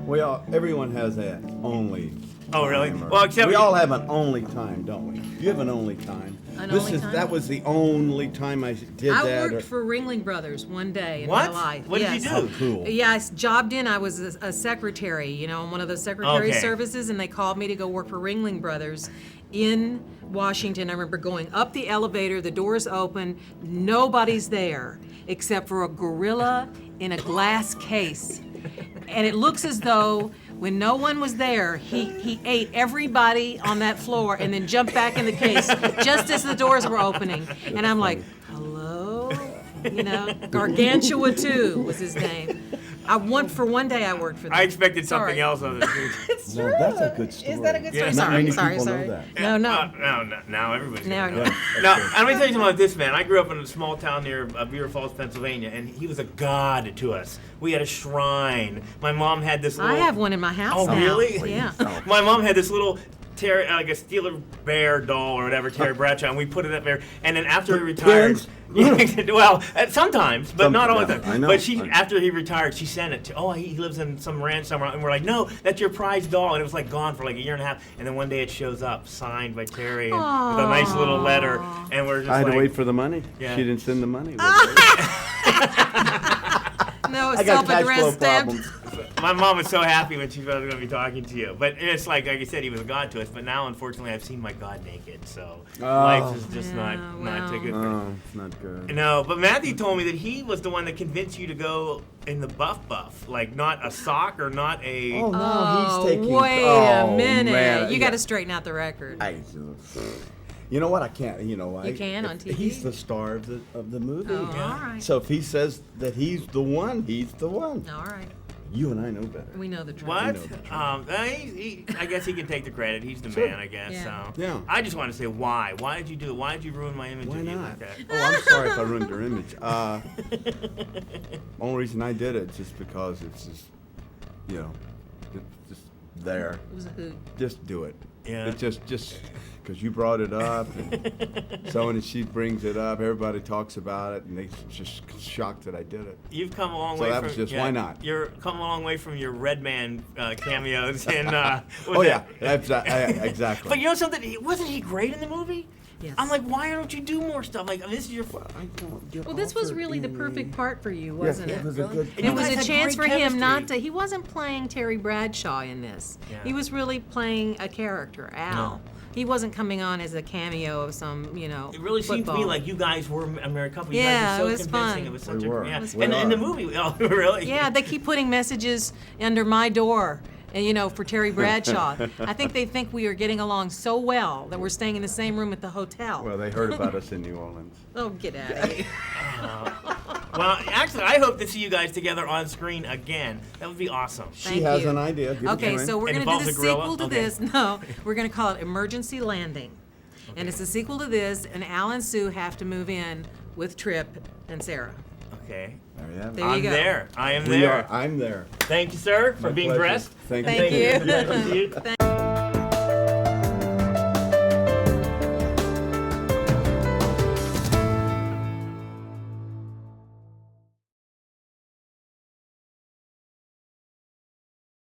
Everyone has that only. Oh, really? time, or- Well, except we all have an only time, don't we? You have an only time. That was the only time I did I that. worked for Ringling Brothers one day in What? my life. What did yes. you do? Oh, cool. Yeah, I jobbed in. I was a secretary, on one of those secretary Okay. services, and they called me to go work for Ringling Brothers in Washington. I remember going up the elevator, the doors open, nobody's there except for a gorilla in a glass case. And it looks as though when no one was there, he ate everybody on that floor and then jumped back in the case just as the doors were opening. And I'm like, hello? Gargantua 2 was his name. For one day I worked for them. I expected something Sorry. else other than It's No, true. that's a good story. Is that a good story? Yeah. Not many Sorry. people know that. No. Now everybody's Now gonna know. I know. Now, let me tell you something about this man. I grew up in a small town near Beaver Falls, Pennsylvania, and he was a god to us. We had a shrine. My mom had this little... I have one in my house Oh, now. really? Yeah. My mom had this little like a Steeler Bear doll or whatever, Terry Bradshaw, and we put it up there. And then after he retired, well, sometimes, but not all the I time. know. But after he retired, she sent it to. He lives in some ranch somewhere, and we're like, no, that's your prized doll, and it was like gone for like a year and a half. And then one day it shows up, signed by Terry, and with a nice little letter, and we're just I had like, to wait for the money. Yeah. She didn't send the money. No, I got cash flow self-addressed stamp. problems. My mom was so happy when she was going to be talking to you. But it's like I said, he was a god to us. But now, unfortunately, I've seen my god naked. So life is just not too good. Oh, it's not good. No, but Matthew told me that he was the one that convinced you to go in the buff, like not a sock or not a. Oh, no, he's taking... Wait oh, a minute. Man. You got to straighten out the record. You know what? I can't. You can on TV? He's the star of the movie. Oh, all right. So if he says that he's the one, he's the one. All right. You and I know better. We know the truth. What? know the truth. I guess he can take the credit. He's the man, I guess. Yeah. So. Yeah. I just want to say why. Why did you do it? Why did you ruin my image Why of you not? like that? Oh, I'm sorry if I ruined your image. Only reason I did it just because it's just, just there. It was a hoot. Just do it. Yeah. It's just because you brought it up, and so when she brings it up, everybody talks about it, and they're just shocked that I did it. You've come a long So way that from. was just, why not? You're come a long way from your Red Man cameos and. Oh yeah, exactly. But you know something? Wasn't he great in the movie? Yes. I'm like, why don't you do more stuff? Like, this is your. I don't get Well, this was offered really the any- perfect part for you, Yes, wasn't it it? was a good. And you It was guys a had chance for great him not chemistry. to. He wasn't playing Terry Bradshaw in this. Yeah. He was really playing a character, Al. No. He wasn't coming on as a cameo of some, It really seemed to me football. like you guys were a married couple. You Yeah, guys were so it was convincing. fun. It was such We a were. yeah. It was And fun. in the movie, oh, really? Yeah, they keep putting messages under my door, and for Terry Bradshaw. I think they think we are getting along so well that we're staying in the same room at the hotel. Well, they heard about us in New Orleans. Oh, get out of here. Well, actually, I hope to see you guys together on screen again. That would be awesome. She Thank has you. an idea. Give it to Okay, her. so we're It going to do involves the a gorilla? sequel to Okay. this. No, we're going to call it Emergency Landing. And it's a sequel to this, and Al and Sue have to move in with Tripp and Sarah. Okay. There you have it. There you I'm go. there. I am We there. are. I'm there. Thank you, sir, for My being pleasure. dressed. Thank Thank you. you. Thank you. Thank